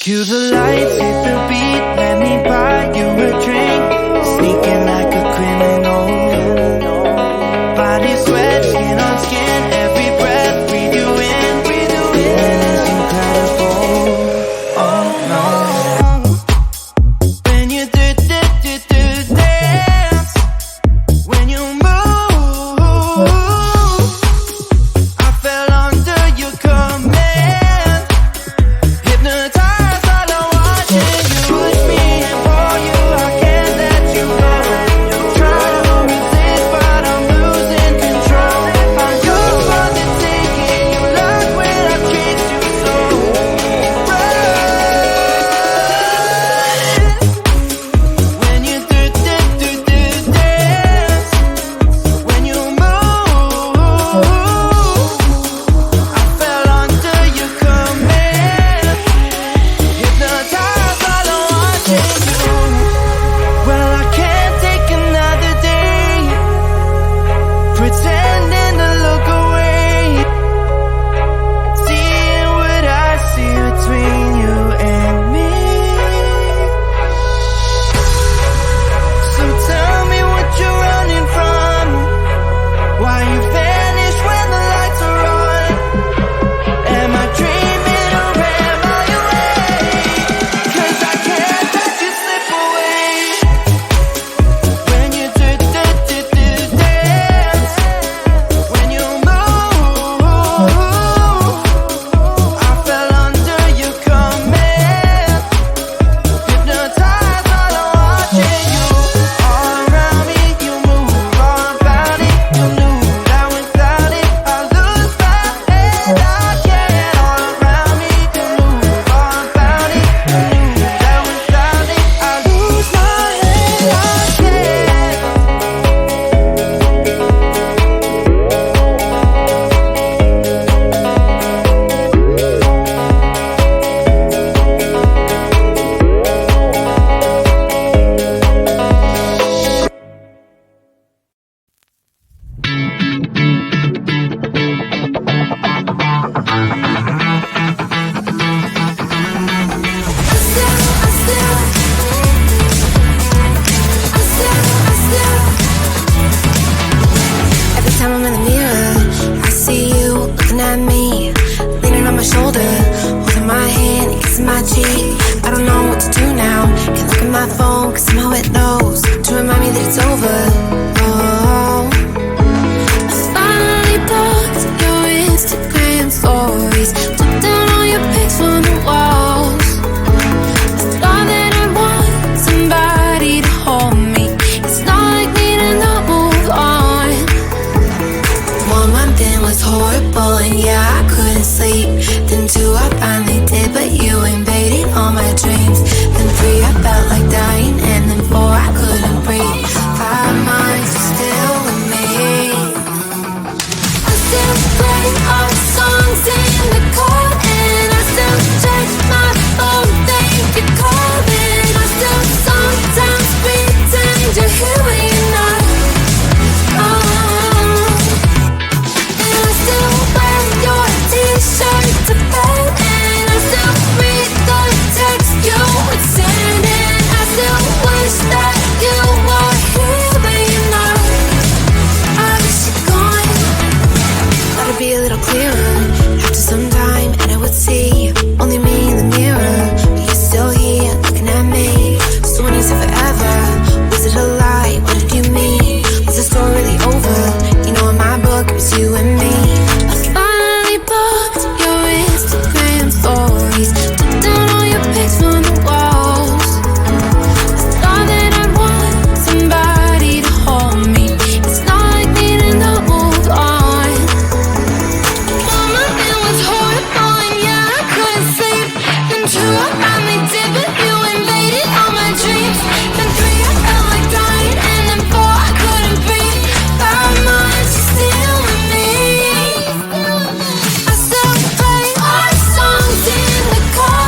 Cue the lights, hit the beat, let me buy you a drink. Sneaking like a criminal. Body sweat, skin on skin, every breath, breathe you in, feeling is incredible. Oh no. When you dance, when you move, I fell under your command. Hypnotized, all I watch is you push me and pull you. I can't let you go. Try to resist, but I'm losing control. I'm yours for the taking. You love when I treat you so right. When you dance, when you move, I fell under your command. Hypnotized, all I want is you. Well, I can't take another day pretending to look away, seeing what I see between you and me. So tell me what you're running from, why you vanish when the lights are on. Am I dreaming or am I awake? 'Cause I can't let you slip away. When you dance, when you move, I fell under your command. Hypnotized, all I watch is you. All around me, you move, all about it. You knew that without it, I lose my head. I can't. All around me, you move, all about it. You knew that without it, I lose my head. I can't. Every time I'm in the mirror, I see you looking at me, leaning on my shoulder, holding my hand, kissing my cheek. I don't know what to do now. Can't look at my phone, 'cause somehow it knows to remind me that it's over. Oh, I finally blocked your Instagram stories, took down all your pics from the walls. I thought that I want somebody to hold me. It's not like me to not move on. 1 month in was horrible, and yeah, I couldn't sleep. Then 2, I finally did, but you invaded all my dreams. Then 3, I felt like dying, and then 4, I couldn't breathe. 5 months, you're still with me. I still play our songs in the car, and I still check my phone, think you're calling. I still sometimes pretend you're here when you're not. And I still wear your t-shirt to bed, and I still read the text you would send, and I still wish that you were here when you're not. I wish you're gone. Thought it'd be a little clearer after some time, and I would see only me in the mirror, but you're still here looking at me. So when you said forever, was it a lie? What did you mean? Was the story really over? You know, in my book, it was you and me. I finally blocked your Instagram stories, took down all your pics from the walls. I thought that I'd want somebody to hold me. It's not like me to not move on. 1 month it was horrible, and yeah, I couldn't sleep. Then 2, I finally did, but you invaded all my dreams. Then 3, I felt like dying, and then 4, I couldn't breathe. 5 months, you're still with me. I still play our songs in the car,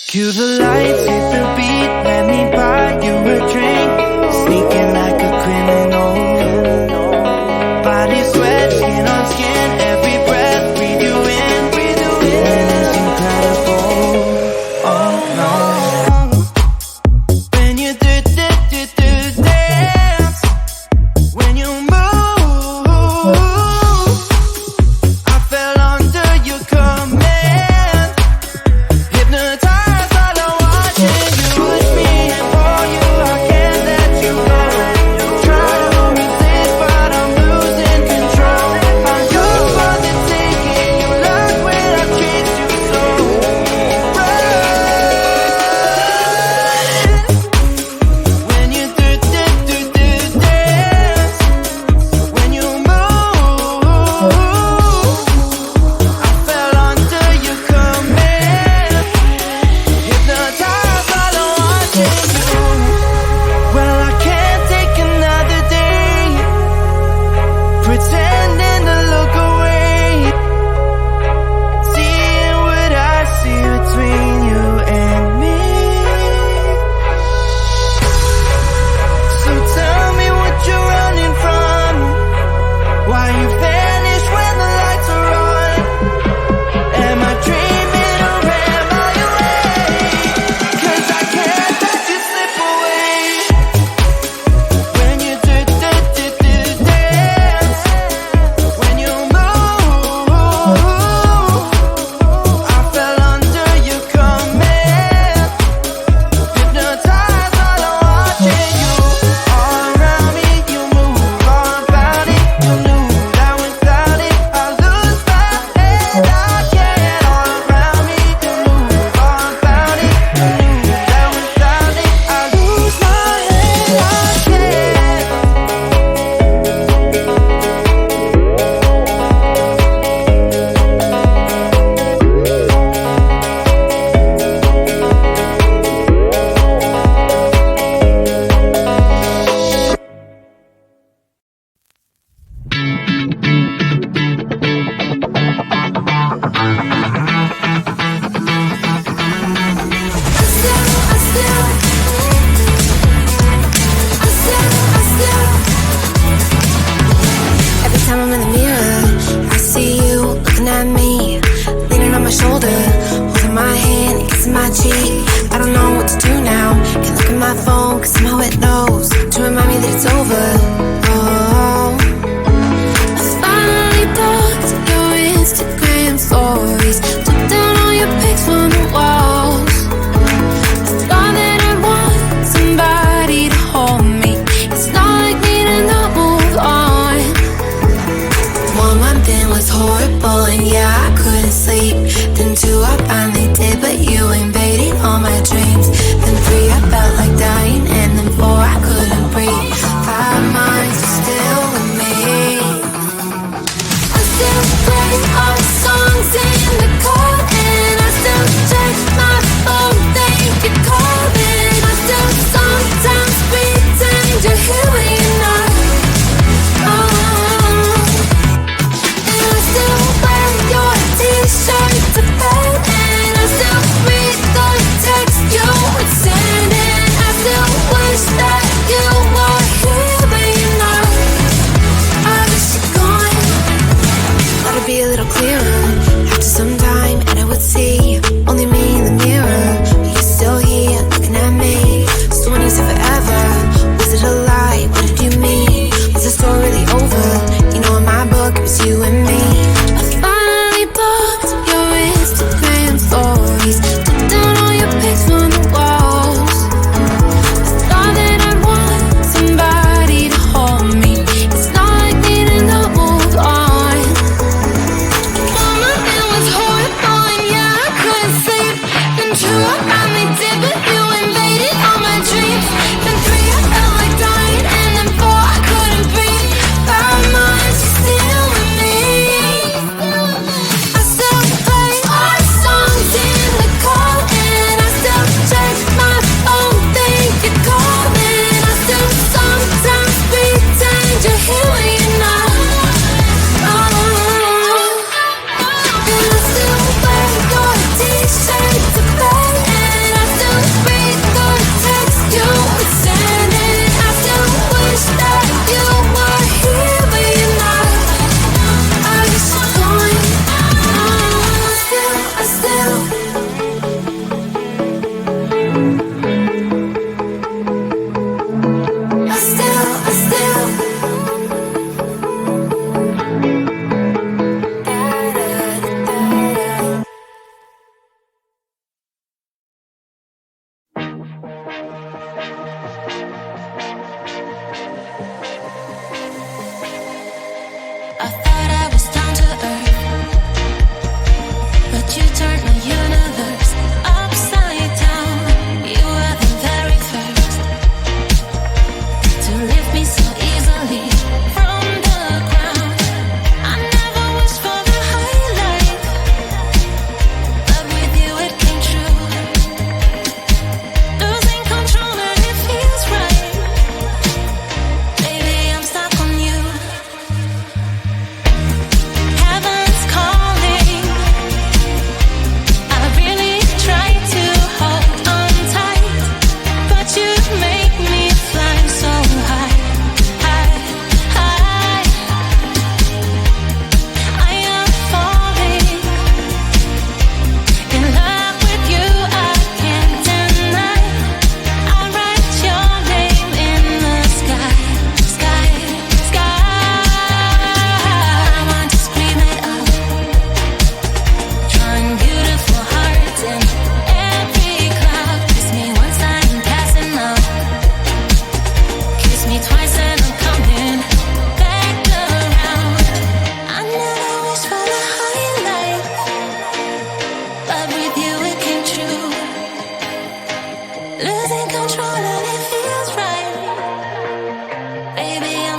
Cue the lights, hit the beat, let me buy you a drink. Sneaking like a criminal. Body sweat, skin on skin, every breath, breathe you in. Feeling is incredible. Oh no. When you do dance, when you move, I fell under your command. Hypnotized while I'm watching you. Push me and pull you, I can't let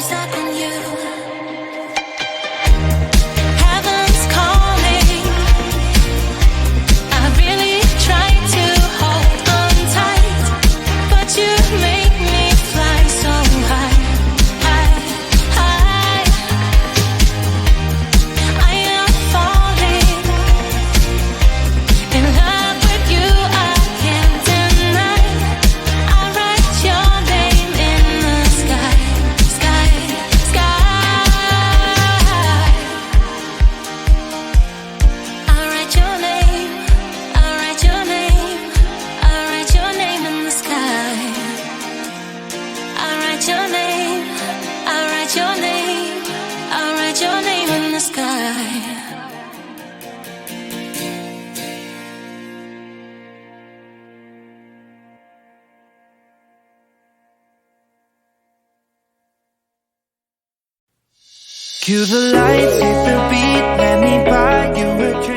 stuck on you. Heaven's calling. I really try to hold on tight, but you make me fly so high, high, high. I am falling in love with you. I can't deny. I write your name in the sky, sky, sky. I write your name. I write your name. I write your name in the sky. I write your name. I write your name. I write your name in the sky. Cue the lights, hit the beat, let me buy you a drink.